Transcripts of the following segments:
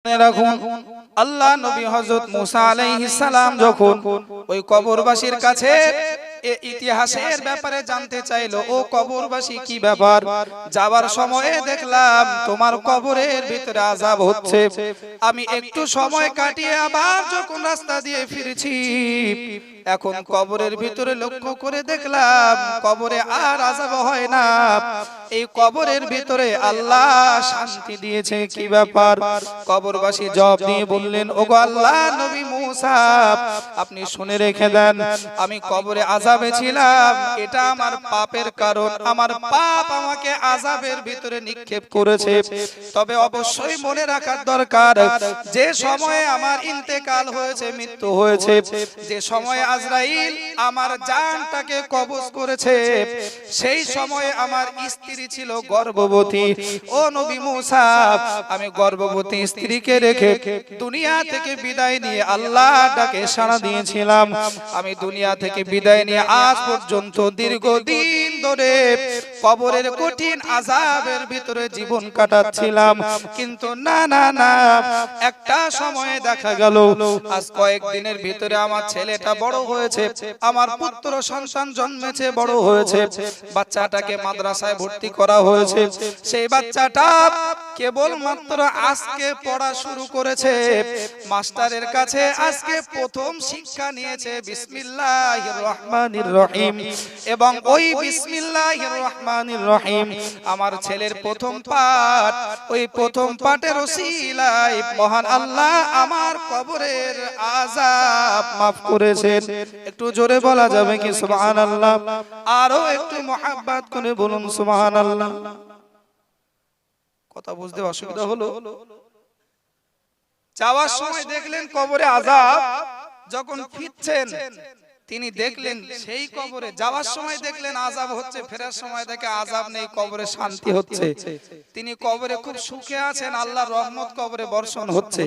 রাখুন আল্লাহ নবী হযরত মুসা আলাইহিস সালাম যখন ওই কবরবাসীর কাছে ইতিহাসের ব্যাপারে জানতে চাইলো, ও কবরবাসী কি ব্যাপার, যাবার সময়ে দেখলাম তোমার কবরের ভিতরে আযাব হচ্ছে, আমি একটু সময় কাটিয়ে আবার যখন রাস্তা দিয়ে ফিরেছি এখন কবরের ভিতরে লক্ষ্য করে দেখলাম কবরে আর আযাব হয় না, এই কবরের ভিতরে আল্লাহ শান্তি দিয়েছে, কি ব্যাপার? কবরবাসী জবাব দিয়ে বললেন, ওগো আল্লাহ নবী মুসা, আপনি শুনে রেখে দেন, আমি কবরে আযাবে ছিলাম, এটা আমার পাপের কারণ, আমার পাপ আমাকে আযাবের ভিতরে নিক্ষেপ করেছে। তবে অবশ্যই মনে রাখার দরকার, যে সময়ে আমার ইন্তেকাল হয়েছে, মৃত্যু হয়েছে, যে সময়ে আজরাইল আমার জানটাকে কবজ করেছে, সেই সময়ে আমার স্ত্রী ছিল গর্ভবতী। ও নবী মুসা, আমি গর্ভবতী স্ত্রীকে রেখে দুনিয়া থেকে বিদায় নিয়ে আল্লাহর ডাকে সাড়া দিয়েছিলাম, আমি দুনিয়া থেকে বিদায় নিয়ে আজ পর্যন্ত দীর্ঘদিন ধরে কবরের কঠিন আযাবের ভিতরে জীবন কাটাচ্ছিলাম, কিন্তু না না না, একটা সময়ে দেখা গেল আজ কয়েকদিনের ভিতরে আমার ছেলেটা বড় হয়েছে, আমার পুত্র সন্তান জন্মেছে, বড় হয়েছে, বাচ্চাটাকে মাদ্রাসায় ভর্তি করা হয়েছে, সেই বাচ্চাটা কেবলমাত্র আজকে পড়া শুরু করেছে, মাস্টারের কাছে আজকে প্রথম শিক্ষা নিয়েছে বিসমিল্লাহির রহমানির রহিম, এবং ওই বিসমিল্লাহির রহমানির রহিম আমার ছেলের প্রথম পাঠ, ওই প্রথম পাঠের ওসিলায় মহান আল্লাহ আমার কবরের আযাব মাফ করেছেন। একটু জোরে বলা যাবে কি সুবহানাল্লাহ? আরো একটু মুহাব্বত করে বলুন সুবহানাল্লাহ। কথা বুঝতে অসুবিধা হলো? যাওয়ার সময় দেখলেন কবরে আযাব, যখন ফিরছেন তিনি দেখলেন সেই কবরে, যাওয়ার সময় দেখলেন আযাব হচ্ছে, ফেরার সময় দেখে আযাব নেই, কবরে শান্তি হচ্ছে, তিনি কবরে খুব সুখে আছেন, আল্লাহর রহমত কবরে বর্ষণ হচ্ছে।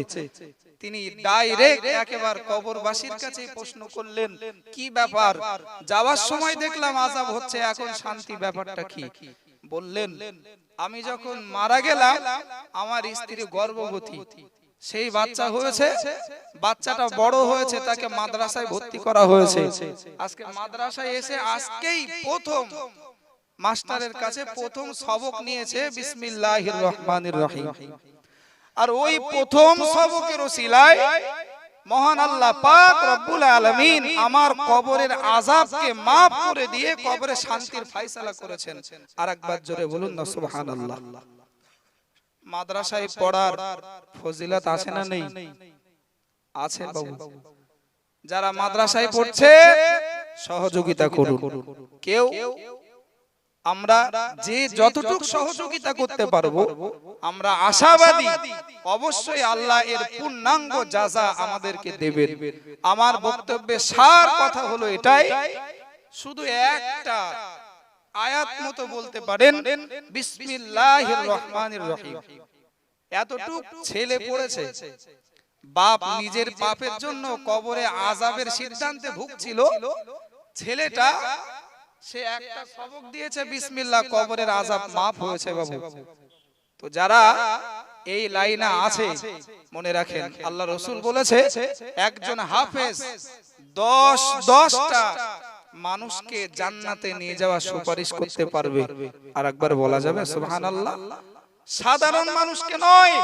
তিনি ডাইরেক্ট একেবারে কবরবাসীর কাছে প্রশ্ন করলেন, কি ব্যাপার, যাওয়ার সময় দেখলাম আযাব হচ্ছে, এখন শান্তি, ব্যাপারটা কি? বললেন, আমি যখন মারা গেলাম আমার স্ত্রী গর্ভবতী, সেই বাচ্চা হয়েছে, বাচ্চাটা বড় হয়েছে, তাকে মাদ্রাসায় ভর্তি করা হয়েছে, আজকে মাদ্রাসায় এসে আজকেই প্রথম মাস্টারের কাছে প্রথম সবক নিয়েছে বিসমিল্লাহির রহমানির রহিম, আর ওই প্রথম সবকের ওসিলায় মহান আল্লাহ পাক রব্বুল আলামিন আমার কবরের আযাবকে maaf করে দিয়ে কবরে শান্তির ফয়সালা করেছেন। আরেকবার জোরে বলুন না সুবহানাল্লাহ। মাদ্রাসায় পড়ার ফজিলত আছে না নেই? আছে বাবু। যারা মাদ্রাসায় পড়ছে সহযোগিতা করুন, কেউ আমরা যে যতটুকু সহযোগিতা করতে পারবো আমরা আশাবাদী অবশ্যই আল্লাহ এর পূর্ণাঙ্গ জাযা আমাদেরকে দেবেন। আমার বক্তব্যের সার কথা হলো এটাই, শুধু একটা আয়াত মতো বলতে পারেন বিসমিল্লাহির রহমানির রহিম, এতটুক ছেলে পড়েছে, বাপ নিজের পাপের জন্য কবরে আযাবের সিদ্ধান্তে ভুগছিল, ছেলেটা সে একটা সবক দিয়েছে বিসমিল্লাহ, কবরের আযাব maaf হয়েছে বাবু। তো যারা এই লাইনে আছে মনে রাখেন, আল্লাহ রাসূল বলেছে একজন হাফেজ 10টা মানুষকে জান্নাতে নিয়ে যাওয়া সুপারিশ করতে পারবে। আরেকবার বলা যাবে সুবহানাল্লাহ? সাধারণ মানুষকে নয়,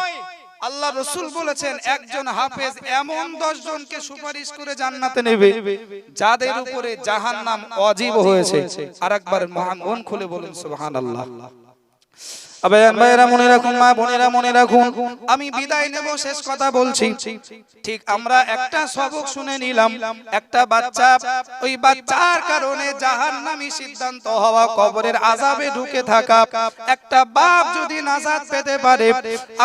আল্লাহ রাসূল বলেছেন একজন হাফেজ এমন 10 জনকে সুপারিশ করে জান্নাতে নেবে যাদের উপরে জাহান্নাম ওয়াজিব হয়েছে। আরেকবার মন খুলে বলুন সুবহানাল্লাহ। আবেন ভাইরা মনে রাখুন, মা বোনেরা মনে রাখুন, আমি বিদায় নেব, শেষ কথা বলছি। ঠিক আমরা একটা সবক শুনে নিলাম, একটা বাচ্চা, ওই বাচ্চার কারণে জাহান্নামী সিদ্ধান্ত হওয়া, কবরের আযাবে ঢুকে থাকা, একটা বাপ যদি নাজাত পেতে পারে,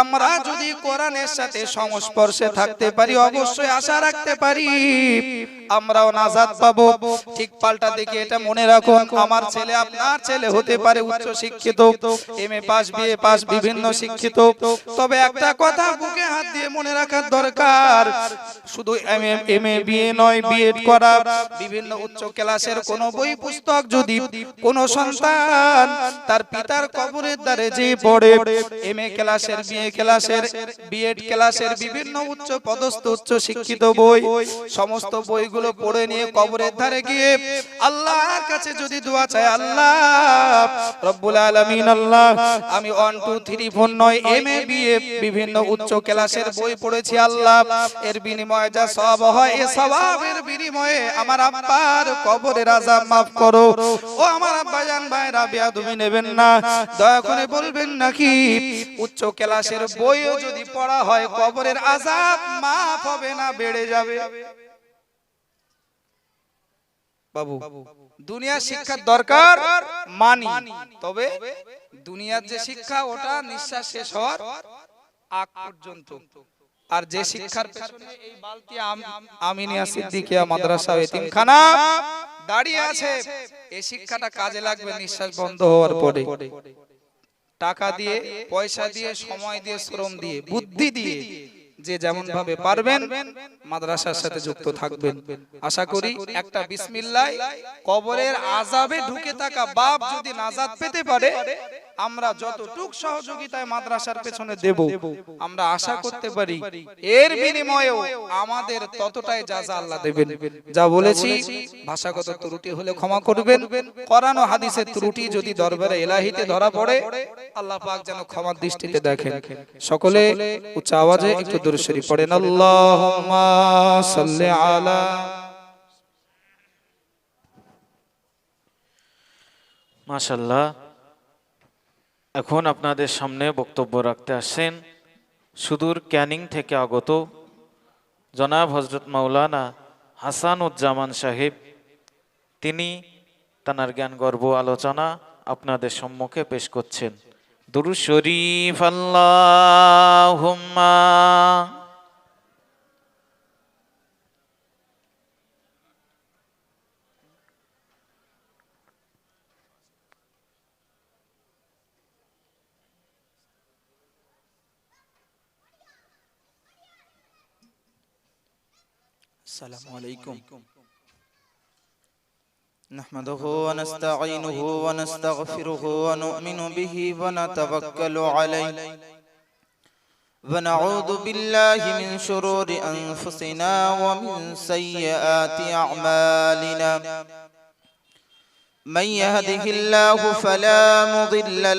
আমরা যদি কোরআনের সাথে সংস্পর্শে থাকতে পারি অবশ্যই আশা রাখতে পারি আমরাও নাজাত পাবো। ঠিক পাল্টা দিকে এটা মনে রাখুন, আমার ছেলে আপনার ছেলে হতে পারে উচ্চ শিক্ষিত, এমএ পাস, বিএ পাস, বিভিন্ন শিক্ষিত, তবে একটা কথা বুকে হাত দিয়ে মনে রাখার দরকার, শুধু এমএ বিএ নয়, বিএড করা, বিভিন্ন উচ্চ ক্লাসের কোন বই পুস্তক যদি কোন সন্তান তার পিতার কবরের দ্বারে যে পড়ে, এমএ ক্লাসের, বিএ ক্লাসের, বিএড ক্লাসের বিভিন্ন উচ্চ পদস্থ উচ্চ শিক্ষিত বই, সমস্ত বইগুলো পড়ে নিয়ে কবরের ধারে গিয়ে আল্লাহর কাছে যদি দোয়া চায়, আল্লাহ রব্বুল আলামিন, আল্লাহ আমি 1 2 3 4 9 এমএ বিএ বিভিন্ন উচ্চ ক্লাসের বই পড়েছি, আল্লাহ এর বিনিময়ে যা সওয়াব হয়, এই সওয়াবের বিনিময়ে আমার আব্বার কবরের আযাব maaf করো। ও আমার আব্বাজান ভাইরা, বেয়াদবি নেবেন না, দয়া করে বলবেন নাকি উচ্চ ক্লাসের বইও যদি পড়া হয় কবরের আযাব maaf হবে না, বেড়ে যাবে? বাবু, দুনিয়ার শিক্ষার দরকার মানি, তবে দুনিয়ার যে শিক্ষা ওটা নিঃশ্বাস শেষ হওয়ার আগ পর্যন্ত। আর যে শিক্ষার পেছনে এই বালতি আমিনিয়া সিদ্দিকিয়া মাদ্রাসা এতিমখানা দাঁড়িয়ে আছে, এই শিক্ষাটা কাজে লাগবে নিঃশ্বাস বন্ধ হওয়ার পরে। টাকা দিয়ে, পয়সা দিয়ে, সময় দিয়ে, শ্রম দিয়ে, বুদ্ধি দিয়ে, যে যেমন ভাবে পারবেন মাদ্রাসার সাথে যুক্ত থাকবেন। আশা করি একটা বিসমিল্লাহ কবরের আযাবে ঢুকে থাকা বাপ যদি নাজাত পেতে পারে, আমরা যতটুক সহযোগিতায় মাদ্রাসার পেছনে দেব, আমরা আশা করতে পারি এর বিনিময়েও আমাদের ততটাই জাযা আল্লাহ দেবেন। যা বলেছি ভাষাগত ত্রুটি হলে ক্ষমা করবেন, কোরআন ও হাদিসের ত্রুটি যদি দরবারে ইলাহিতে ধরা পড়ে, আল্লাহ পাক যেন ক্ষমার দৃষ্টিতে দেখেন। সকলে উচ্চ আওয়াজে একটু দুরূদ শরীফ পড়েন, আল্লাহুম্মা সাল্লি আলা। মাশাআল্লাহ। এখন আপনাদের সামনে বক্তব্য রাখতে আসেন সুদূর ক্যানিং থেকে আগত জনাব হযরত মাওলানা হাসানুজ্জামান সাহেব। তিনি তানার জ্ঞানগর্ভ আলোচনা আপনাদের সম্মুখে পেশ করছেন। দুরূদ শরীফ, আল্লাহুম্মা السلام عليكم. نحمده ونستعينه ونستغفره ونؤمن به ونتوكل عليه ونعوذ بالله من شرور أنفسنا ومن سيئات أعمالنا. من يهده الله فلا مضل له